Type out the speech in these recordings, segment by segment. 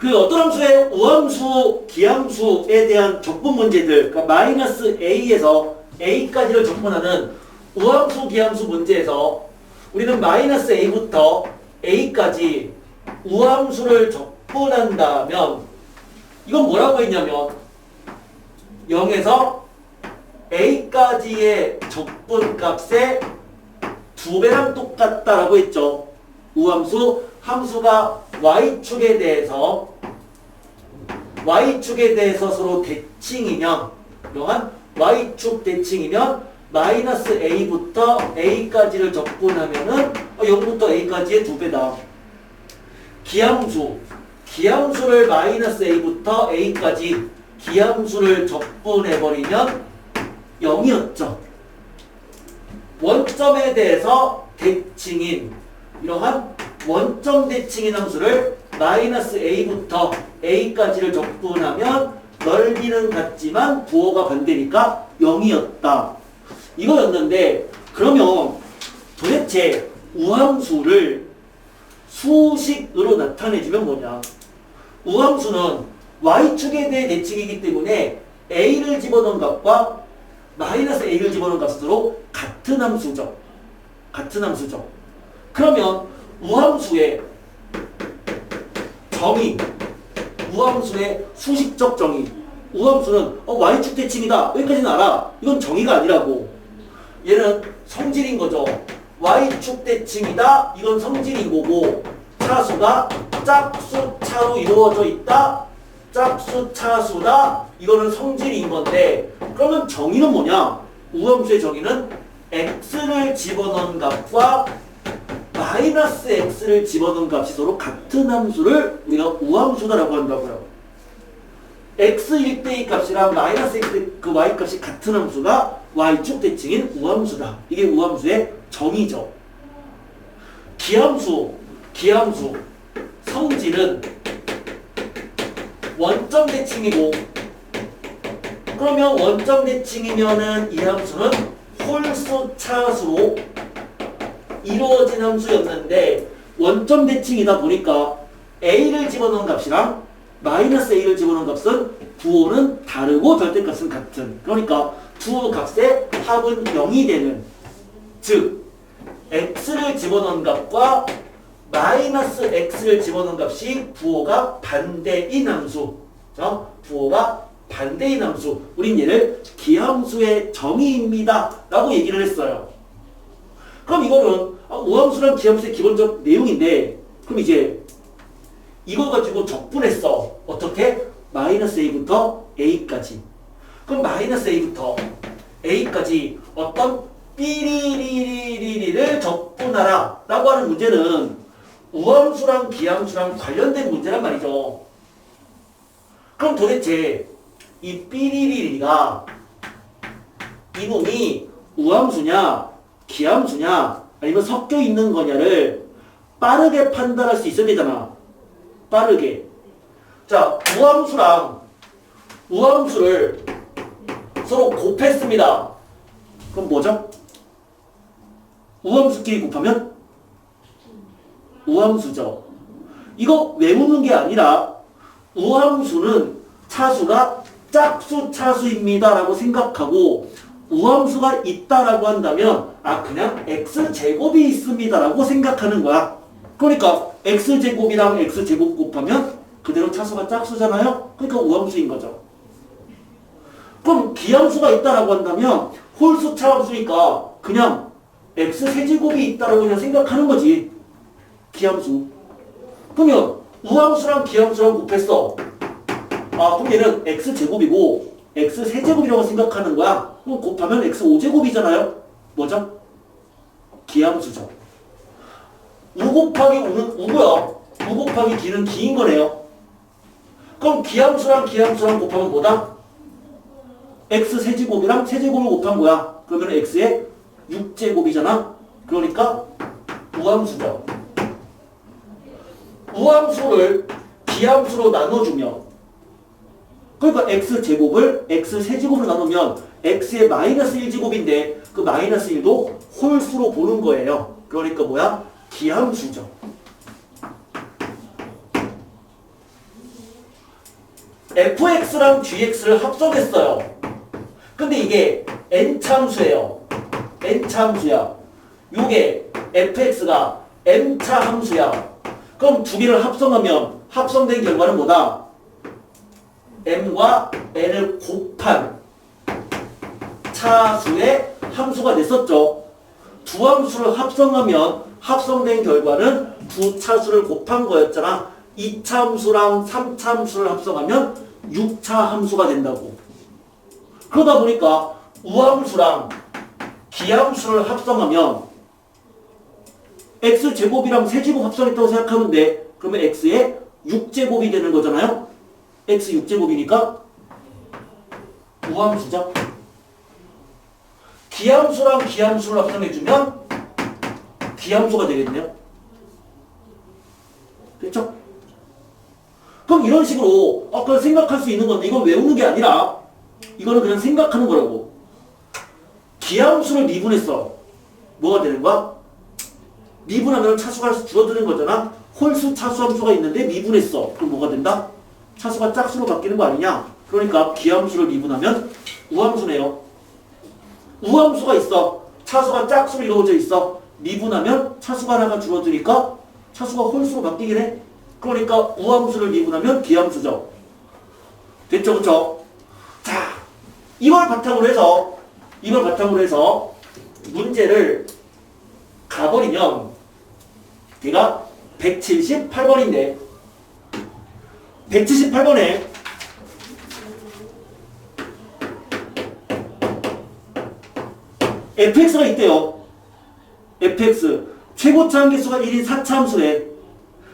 그 어떤 함수의 우함수, 기함수에 대한 적분 문제들, 그러니까 마이너스 a에서 a까지를 적분하는 우함수, 기함수 문제에서 우리는 마이너스 a부터 a까지 우함수를 적분한다면 이건 뭐라고 했냐면 0에서 a까지의 적분값의 2배랑 똑같다라고 했죠. 우함수, 함수가 y축에 대해서 서로 대칭이면 이러한 y축 대칭이면 마이너스 a부터 a까지를 적분하면은 0부터 a까지의 2배다. 기함수를 마이너스 a부터 a까지 기함수를 적분해버리면 0이었죠. 원점에 대해서 대칭인 이러한 원점 대칭인 함수를 마이너스 a부터 a까지를 적분하면 넓이는 같지만 부호가 반대니까 0이었다. 이거였는데 그러면 도대체 우함수를 수식으로 나타내주면 뭐냐? 우함수는 y축에 대해 대칭이기 때문에 a를 집어넣은 값과 마이너스 a를 집어넣은 값으로 같은 함수죠. 그러면 우함수의 정의, 우함수의 수식적 정의, 우함수는 y축 대칭이다. 여기까지는 알아. 이건 정의가 아니라고. 얘는 성질인 거죠. y축 대칭이다. 이건 성질인 거고 차수가 짝수차로 이루어져 있다. 짝수차수다. 이거는 성질인 건데 그러면 정의는 뭐냐? 우함수의 정의는 x를 집어넣은 값과 마이너스 x를 집어넣은 값이 서로 같은 함수를 우리가 우함수다라고 한다고요. x 1대2 값이랑 마이너스 x 그 y 값이 같은 함수가 y축 대칭인 우함수다. 이게 우함수의 정의죠. 기함수 성질은 원점 대칭이고 그러면 원점 대칭이면은 이 함수는 홀수 차수로 이루어진 함수였는데 원점 대칭이다 보니까 a를 집어넣은 값이랑 마이너스 a를 집어넣은 값은 부호는 다르고 절대값은 같은. 그러니까 두 값의 합은 0이 되는, 즉 x를 집어넣은 값과 마이너스 x를 집어넣은 값이 부호가 반대인 함수. 부호가 반대인 함수. 우린 얘를 기함수의 정의입니다 라고 얘기를 했어요. 그럼 이거는 우함수랑 기함수의 기본적 내용인데 그럼 이제 이거 가지고 적분했어. 어떻게? 마이너스 a부터 a까지. 그럼 마이너스 a부터 a까지 어떤 삐리리리리를 적분하라 라고 하는 문제는 우함수랑 기함수랑 관련된 문제란 말이죠. 그럼 도대체 이 삐리리리가 이놈이 우함수냐 기함수냐 아니면 섞여 있는 거냐를 빠르게 판단할 수 있어야 되잖아. 빠르게. 자, 우함수를 서로 곱했습니다. 그럼 뭐죠? 우함수끼리 곱하면 우함수죠. 이거 외우는 게 아니라 우함수는 차수가 짝수 차수입니다 라고 생각하고 우함수가 있다라고 한다면 그냥 x제곱이 있습니다 라고 생각하는 거야. 그러니까 x제곱이랑 x제곱 곱하면 그대로 차수가 짝수잖아요. 그러니까 우함수인 거죠. 그럼 기함수가 있다라고 한다면 홀수 차함수니까 그냥 x세제곱이 있다라고 그냥 생각하는 거지. 기함수. 그러면 우함수랑 기함수랑 곱했어. 그럼 얘는 x제곱이고 x세제곱이라고 생각하는 거야. 그럼 곱하면 x5제곱이잖아요. 뭐죠? 기함수죠. 우 곱하기 우는 우고요. 우 곱하기 기는 기인 거네요. 그럼 기함수랑 곱하면 뭐다? x세제곱이랑 세제곱을 곱한 거야. 그러면 x의 6제곱이잖아. 그러니까 우함수죠. 우함수를 기함수로 나눠주면 그러니까 x제곱을 x세제곱으로 나누면 x의 마이너스 1제곱인데 그 마이너스 1도 홀수로 보는 거예요. 그러니까 뭐야? 기함수죠. fx랑 gx를 합성했어요. 근데 이게 n참수예요. n참수야. 요게 fx가 m차 함수야. 그럼 두 개를 합성하면 합성된 결과는 뭐다? m과 n을 곱한 차수의 함수가 됐었죠. 두 함수를 합성하면 합성된 결과는 두 차수를 곱한 거였잖아. 2차 함수랑 3차 함수를 합성하면 6차 함수가 된다고. 그러다 보니까 우함수랑 기함수를 합성하면 x제곱이랑 세제곱 합성했다고 생각하면 돼. 그러면 x의 6제곱이 되는 거잖아요. x 6제곱이니까 우함수죠. 기함수랑 기함수를 합성해주면 기함수가 되겠네요. 됐죠? 그럼 이런 식으로 그걸 생각할 수 있는 건데 이건 외우는 게 아니라 이거는 그냥 생각하는 거라고. 기함수를 미분했어. 뭐가 되는 거야? 미분하면 차수가 줄어드는 거잖아. 홀수 차수 함수가 있는데 미분했어. 그럼 뭐가 된다? 차수가 짝수로 바뀌는 거 아니냐? 그러니까 기함수를 미분하면 우함수네요. 우함수가 있어. 차수가 짝수로 이루어져 있어. 미분하면 차수가 하나가 줄어드니까 차수가 홀수로 바뀌긴 해. 그러니까 우함수를 미분하면 기함수죠. 됐죠? 그쵸? 자, 이걸 바탕으로 해서 문제를 가버리면 얘가 178번인데 178번에 fx가 있대요. fx 최고차 함계수가 1인 4차 함수래.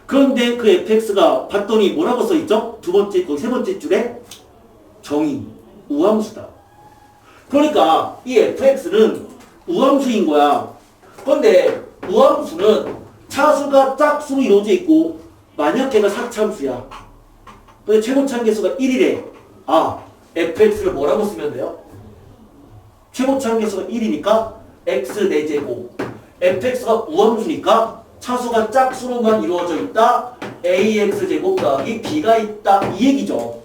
그런데 그 fx가 봤더니 뭐라고 써있죠? 두 번째, 거기 세 번째 줄에 정의, 우함수다. 그러니까 이 fx는 우함수인 거야. 그런데 우함수는 차수가 짝수로 이루어져 있고 만약 걔가 4차 함수야. 근데 최고차 함계수가 1이래. fx를 뭐라고 쓰면 돼요? 최고차 함계수가 1이니까 x 4제곱. fx가 우함수니까 차수가 짝수로만 이루어져 있다. ax제곱 더하기 b가 있다. 이 얘기죠.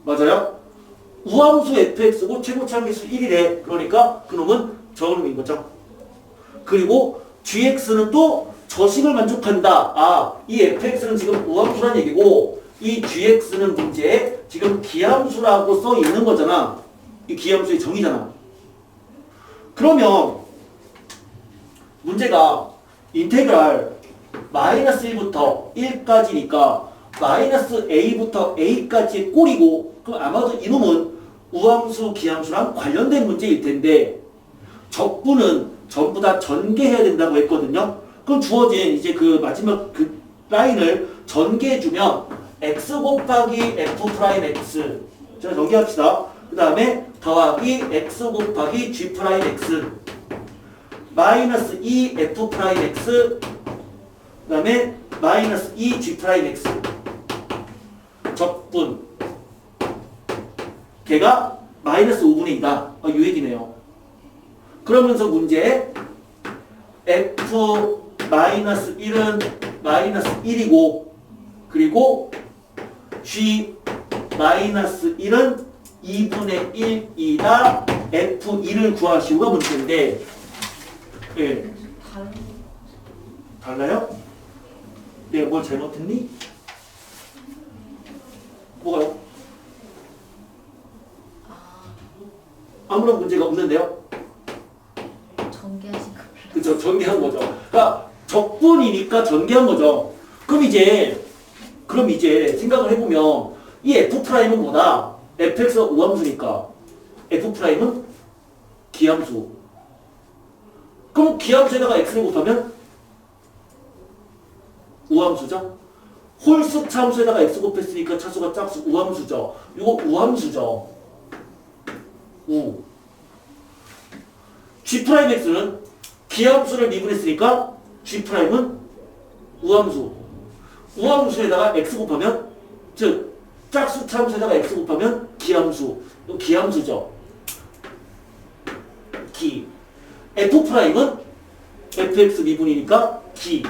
맞아요? 우함수 fx고 최고차 함계수 1이래. 그러니까 그놈은 저놈인 거죠. 그리고 gx는 또 저식을 만족한다. 이 fx는 지금 우함수란 얘기고 이 gx는 문제에 지금 기함수라고 써 있는 거잖아. 이 기함수의 정의잖아. 그러면 문제가 인테그랄 마이너스 1부터 1까지니까 마이너스 a부터 a까지의 꼴이고 그럼 아마도 이놈은 우함수, 기함수랑 관련된 문제일 텐데 적분은 전부 다 전개해야 된다고 했거든요. 그럼 주어진 이제 그 마지막 그 라인을 전개해주면 x 곱하기 f 프라임 x 자 전개합시다. 그 다음에 더하기 x 곱하기 g 프라임 x 마이너스 2 f 프라임 x 그 다음에 마이너스 2 g 프라임 x 적분 걔가 마이너스 5분의 2다. 이 얘기네요. 그러면서 문제에 f 마이너스 1은 마이너스 1이고 그리고 g 마이너스 1은 2분의 1이다. f2를 구하시오가 문제인데 예. 달라요? 내가 뭘 잘못했니? 뭐가요? 아무런 문제가 없는데요? 전개하신 거. 그쵸, 전개한 거죠. 그러니까 적분이니까 전개한 거죠. 그럼 이제 생각을 해보면 이 f'은 뭐다? fx가 우함수니까 f'은 기함수. 그럼 기함수에다가 x를 곱하면 우함수죠? 홀수 차함수에다가 x 곱했으니까 차수가 짝수 우함수죠. 이거 우함수죠. 우. g'x는 기함수를 미분했으니까 g'은 우함수. 우함수에다가 x 곱하면 즉 짝수 차함수에다가 x 곱하면 기함수. 이거 기함수죠. 기. f'은 fx 미분이니까 기.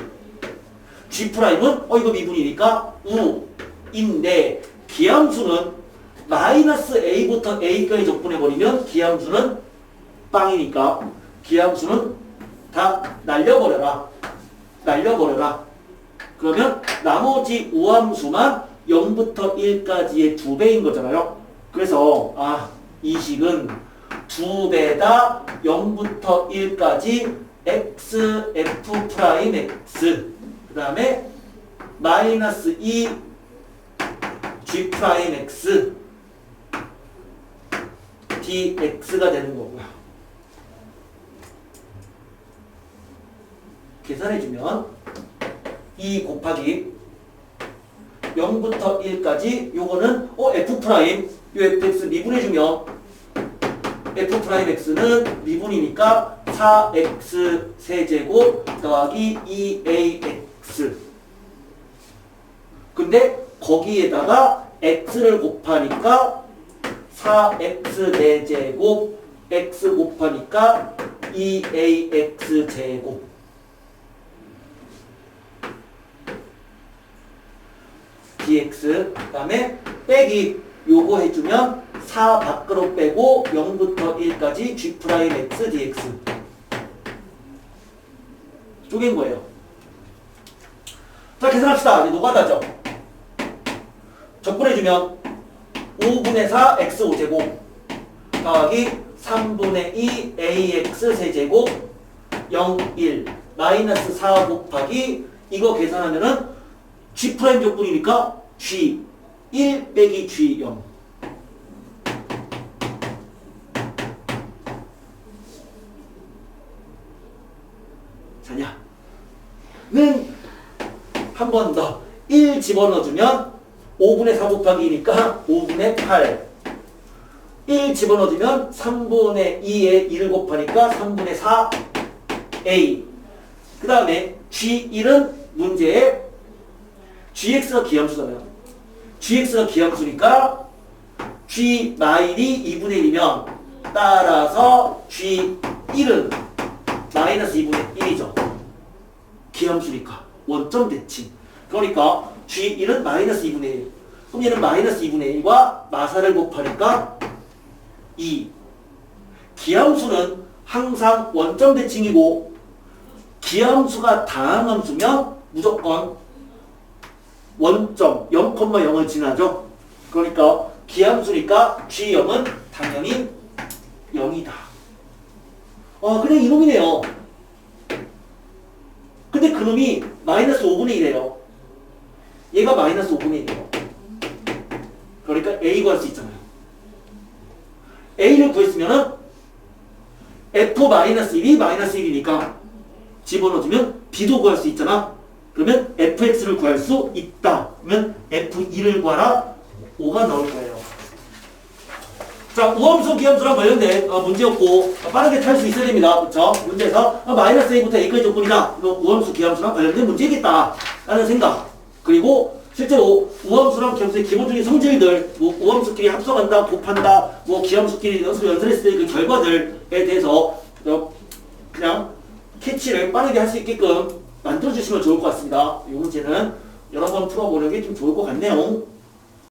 g'은 이거 미분이니까 우. 인데 기함수는 마이너스 a부터 a까지 적분해버리면 기함수는 빵이니까 기함수는 다 날려버려라. 그러면 나머지 우함수만 0부터 1까지의 2배인 거잖아요. 그래서 이 식은 2배다 0부터 1까지 x f 프라임 x 그 다음에 마이너스 2 g 프라임 x dx가 되는 거고요. 계산해주면 2 곱하기 0부터 1까지 요거는 f 프라임 요 fx 미분해주면 f 프라임 x는 미분이니까 4x 세제곱 더하기 2ax 근데 거기에다가 x를 곱하니까 4x 4제곱 x 곱하니까 2ax 제곱 dx 그 다음에 빼기 요거 해주면 4 밖으로 빼고 0부터 1까지 g 프라임 x dx 쪼갠 거예요. 자 계산합시다. 이제 노가다죠. 적분해주면 5분의 4 x 5제곱 더하기 3분의 2 ax 세제곱 0, 1 마이너스 4 곱하기 이거 계산하면은 g 프라임 적분이니까 g 1 빼기 g 0 자냐 는 한 번 더 1 집어넣어주면 5분의 4 곱하기니까 5분의 8 1 집어넣어주면 3분의 2에 1을 곱하니까 3분의 4 a 그 다음에 g1은 문제에 gx가 기함수잖아요. gx가 기함수니까 g 마일이 2분의 1이면 따라서 g1은 마이너스 2분의 1이죠. 기함수니까 원점 대칭. 그러니까 g1은 마이너스 2분의 1. 그럼 얘는 마이너스 2분의 1과 마사를 곱하니까 2. 기함수는 항상 원점 대칭이고 기함수가 다항함수면 무조건 원점 0,0을 지나죠. 그러니까 기함수니까 G0은 당연히 0이다. 그냥 이놈이네요. 근데 그놈이 마이너스 5분의 1이에요. 얘가 마이너스 5분의 1이에요. 그러니까 A 구할 수 있잖아요. A를 구했으면은 F-1이 마이너스 1이니까 집어넣어주면 B도 구할 수 있잖아. 그러면 fx를 구할 수 있다. 그러면 f2를 구하라. 5가 나올 거예요. 자, 우함수, 기함수랑 관련된 문제였고 빠르게 탈 수 있어야 됩니다. 그렇죠? 문제에서 마이너스 a부터 a까지 조건이다. 우함수, 기함수랑 관련된 문제겠다. 라는 생각. 그리고 실제로 우함수랑 기함수의 기본적인 성질들, 뭐 우함수끼리 합성한다, 곱한다, 뭐 기함수끼리 연설했을 때 그 결과들에 대해서 그냥 캐치를 빠르게 할 수 있게끔 만들어주시면 좋을 것 같습니다. 이 문제는 여러 번 풀어보는 게 좀 좋을 것 같네요.